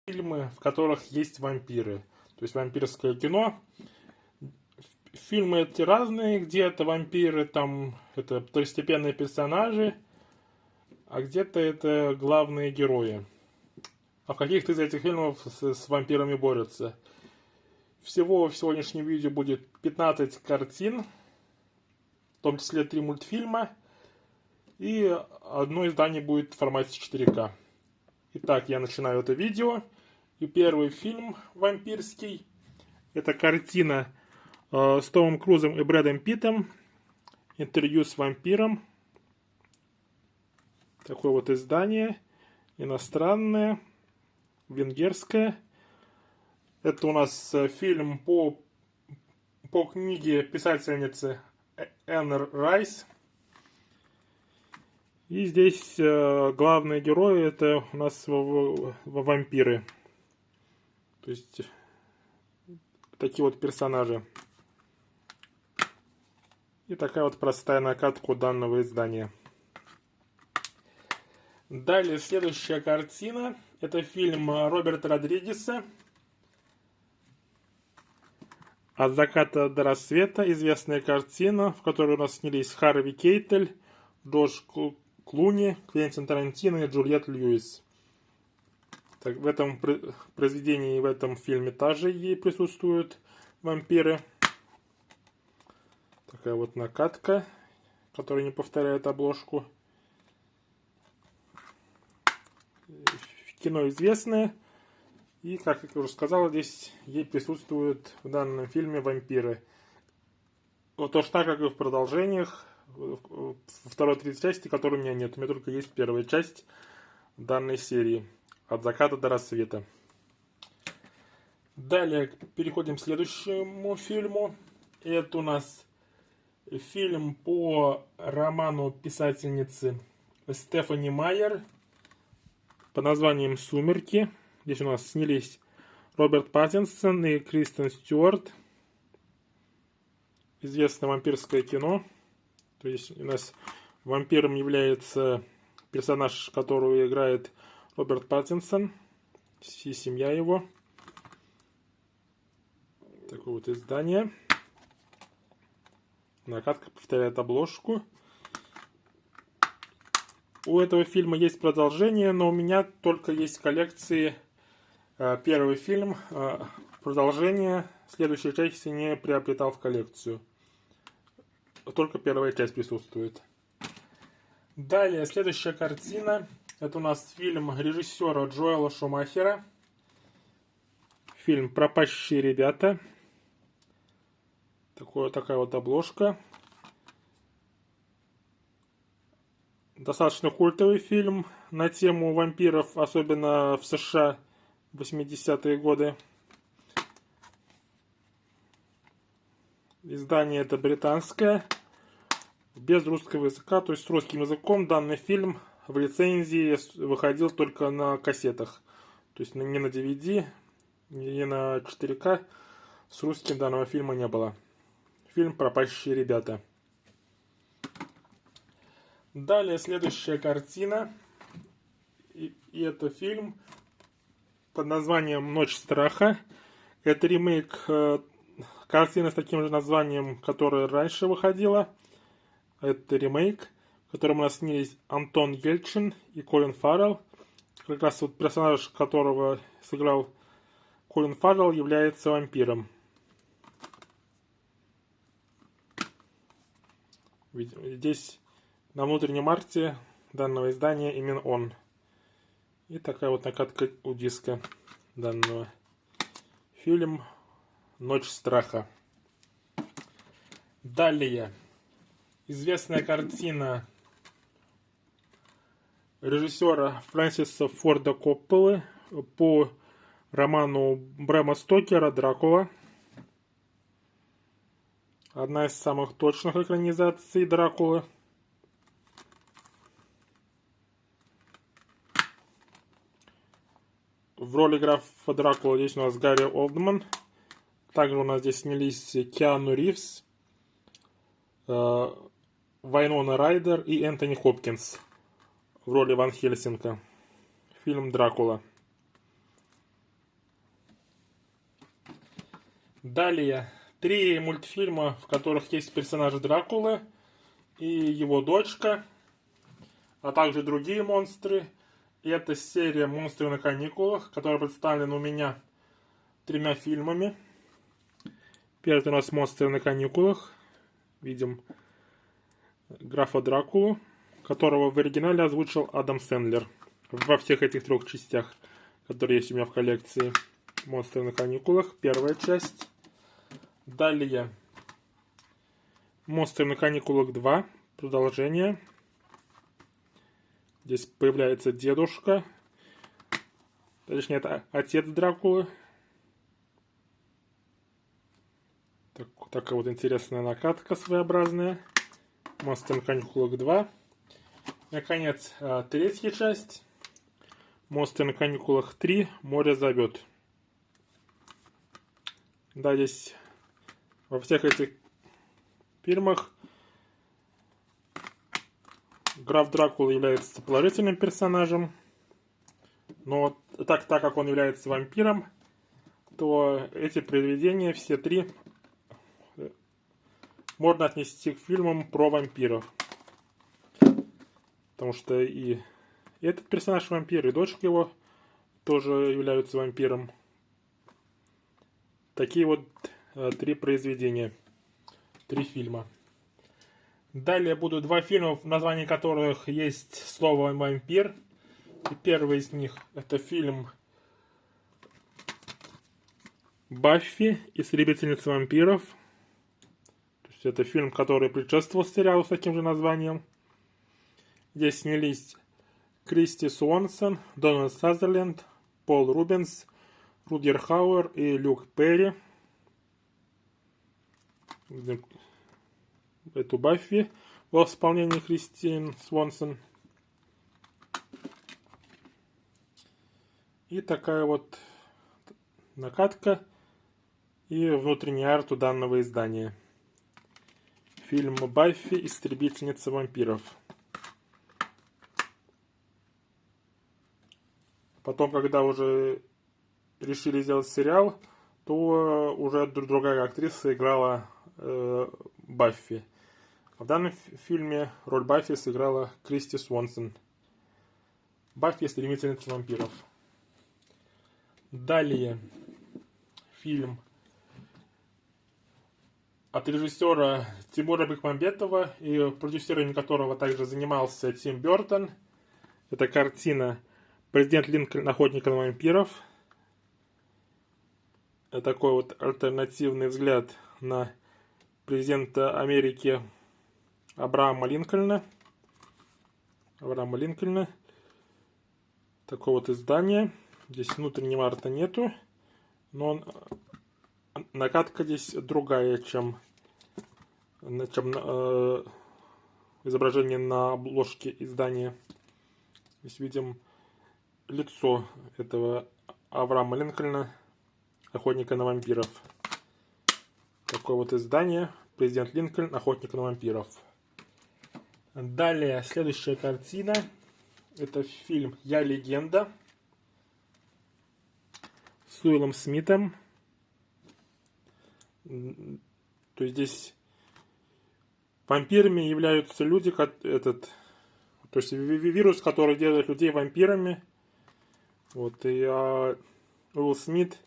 фильмы, в которых есть вампиры. То есть вампирское кино. Фильмы эти разные, где это вампиры, там это второстепенные персонажи, а где-то это главные герои. А в каких-то из этих фильмов с вампирами борются. Всего в сегодняшнем видео будет 15 картин, в том числе 3 мультфильма, и одно издание будет в формате 4К. Итак, я начинаю это видео. И первый фильм вампирский — это картина с Томом Крузом и Брэдом Питтом. Интервью с вампиром. Такое вот издание. Иностранное. Венгерское. Это у нас фильм по книге писательницы Энн Райс. И здесь главные герои — это у нас вампиры. То есть такие вот персонажи. И такая вот простая накатка у данного издания. Далее следующая картина. Это фильм Роберта Родригеса «От заката до рассвета». Известная картина, в которой у нас снялись Харви Кейтель, Джордж Клуни, Квентин Тарантино и Джульетта Льюис. Так, в этом произведении, в этом фильме также ей присутствуют вампиры. Такая вот накатка, которая не повторяет обложку. Кино известное. И, как я уже сказал, здесь ей присутствуют в данном фильме вампиры. Вот точно так, как и в продолжениях, во второй и третьей части, которой у меня нет. У меня только есть первая часть данной серии. От заката до рассвета. Далее переходим к следующему фильму. Это у нас фильм по роману писательницы Стефани Майер под названием «Сумерки». Здесь у нас снялись Роберт Паттинсон и Кристен Стюарт. Известное вампирское кино. То есть у нас вампиром является персонаж, которого играет Роберт Паттинсон и семья его. Такое вот издание. Накатка повторяет обложку. У этого фильма есть продолжение, но у меня только есть в коллекции первый фильм. Продолжение следующей части не приобретал в коллекцию. Только первая часть присутствует. Далее, следующая картина. Это у нас фильм режиссера Джоэла Шумахера. Фильм «Пропащие ребята». Такая вот обложка. Достаточно культовый фильм на тему вампиров, особенно в США в 80-е годы. Издание это британское, без русского языка, то есть с русским языком. Данный фильм в лицензии выходил только на кассетах. То есть не на DVD, не на 4К. С русским данного фильма не было. Фильм «Пропащие ребята». Далее следующая картина. И это фильм под названием «Ночь страха». Это ремейк картины с таким же названием, которая раньше выходила. Это ремейк, в котором у нас снялись Антон Ельчин и Колин Фаррелл. Как раз вот персонаж, которого сыграл Колин Фаррелл, является вампиром. Здесь на внутреннем арте данного издания именно он. И такая вот накатка у диска данного. Фильм «Ночь страха». Далее. Известная картина режиссера Фрэнсиса Форда Копполы по роману Брэма Стокера «Дракула». Одна из самых точных экранизаций Дракулы. В роли графа Дракула здесь у нас Гарри Олдман. Также у нас здесь снялись Киану Ривз, Вайнона Райдер и Энтони Хопкинс в роли Ван Хельсинга. Фильм «Дракула». Далее, 3 мультфильма, в которых есть персонажи Дракулы и его дочка, а также другие монстры. И это серия «Монстры на каникулах», которая представлена у меня 3 фильмами. Первый у нас «Монстры на каникулах». Видим графа Дракулу, которого в оригинале озвучил Адам Сэндлер. Во всех этих 3 частях, которые есть у меня в коллекции. «Монстры на каникулах», первая часть. Далее «Монстры на каникулах 2», продолжение. Здесь появляется дедушка. Точнее, это отец Дракулы. Такая вот интересная накатка своеобразная. «Монстры на каникулах 2». Наконец, 3-я часть. «Монстры на каникулах 3. Море зовет». Да, здесь во всех этих фильмах граф Дракула является положительным персонажем. Но так как он является вампиром, то эти произведения, все 3, можно отнести к фильмам про вампиров. Потому что и этот персонаж вампир, и дочка его тоже являются вампиром. Такие вот 3 произведения, 3 фильма. Далее будут 2 фильма, в названии которых есть слово «вампир». И первый из них это фильм «Баффи. Истребительница вампиров». То есть это фильм, который предшествовал сериалу с таким же названием. Здесь снялись Кристи Суонсен, Дональд Сазерленд, Пол Рубенс, Рутгер Хауэр и Люк Перри. Эту Баффи в исполнении Кристин Суонсен. И такая вот накатка и внутренний арт у данного издания. Фильм «Баффи. Истребительница вампиров». Потом, когда уже решили сделать сериал, то уже другая актриса играла Баффи. В данном фильме роль Баффи сыграла Кристи Суонсен. «Баффи. Истребительница вампиров». Далее фильм от режиссера Тимура Бекмамбетова и продюсером которого также занимался Тим Бертон. Это картина «Президент Линкольн. Охотник на вампиров». Это такой вот альтернативный взгляд на президента Америки Авраама Линкольна. Такое вот издание. Здесь внутреннего арта нету, но накатка здесь другая, чем изображение на обложке издания. Здесь видим лицо этого Авраама Линкольна, охотника на вампиров. Такое вот издание. Президент Линкольн, охотник на вампиров. Далее, следующая картина. Это фильм «Я легенда» с Уиллом Смитом. То есть здесь вампирами являются люди, то есть вирус, который делает людей вампирами. Вот, и Уилл Смит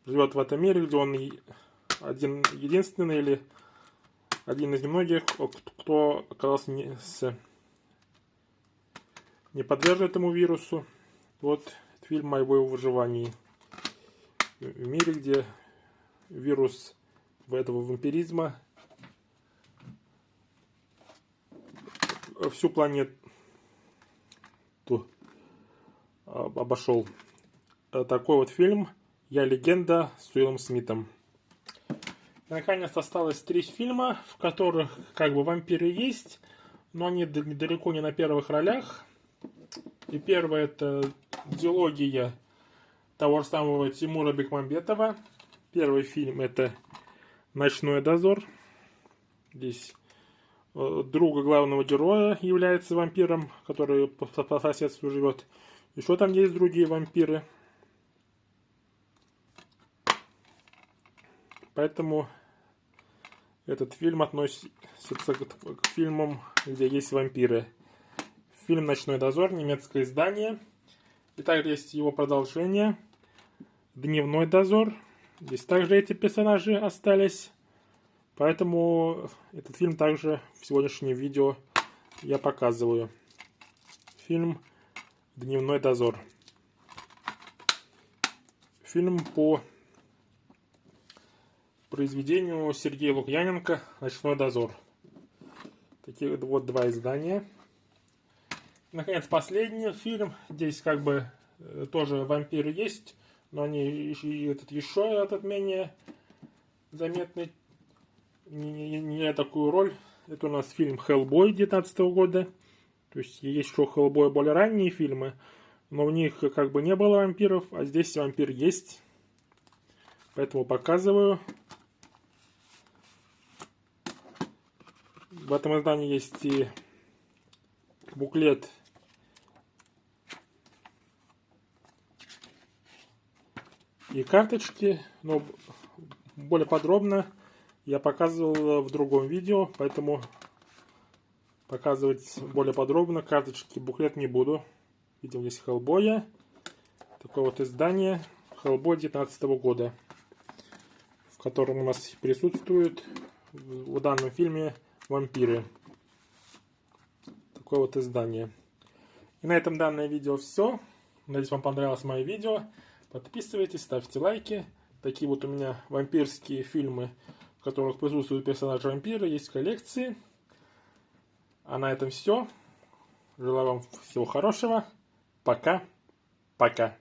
живет в этом мире, где он единственный или один из немногих, кто оказался не подвержен этому вирусу. Вот фильм о его выживании в мире, где вирус этого вампиризма всю планету обошел. Такой вот фильм «Я легенда» с Уиллом Смитом. Наконец осталось 3 фильма, в которых как бы вампиры есть, но они далеко не на первых ролях. И первое — это дилогия того же самого Тимура Бекмамбетова. Первый фильм — это «Ночной дозор». Здесь друга главного героя является вампиром, который по соседству живет. Еще там есть другие вампиры. поэтому этот фильм относится к фильмам, где есть вампиры. Фильм «Ночной дозор», немецкое издание. И также есть его продолжение «Дневной дозор». Здесь также эти персонажи остались. Поэтому этот фильм также в сегодняшнем видео я показываю. Фильм «Дневной дозор». Фильм по произведению Сергея Лукьяненко «Ночной дозор». Такие вот два издания. Наконец, последний фильм. Здесь как бы тоже вампиры есть, но они еще этот менее заметный, не такую роль. Это у нас фильм «Хеллбой» 2019 года. То есть есть еще «Хеллбой» более ранние фильмы, но в них как бы не было вампиров, а здесь вампир есть. Поэтому показываю. В этом издании есть и буклет и карточки, но более подробно я показывал в другом видео, поэтому показывать более подробно карточки, буклет не буду. Видел здесь «Хеллбоя». Такое вот издание «Хеллбой» 2019 года, в котором у нас присутствуют в данном фильме вампиры. Такое вот издание. И на этом данное видео все. Надеюсь, вам понравилось мое видео. Подписывайтесь, ставьте лайки. Такие вот у меня вампирские фильмы, в которых присутствуют персонажи вампира, есть в коллекции. А на этом все. Желаю вам всего хорошего. Пока. Пока.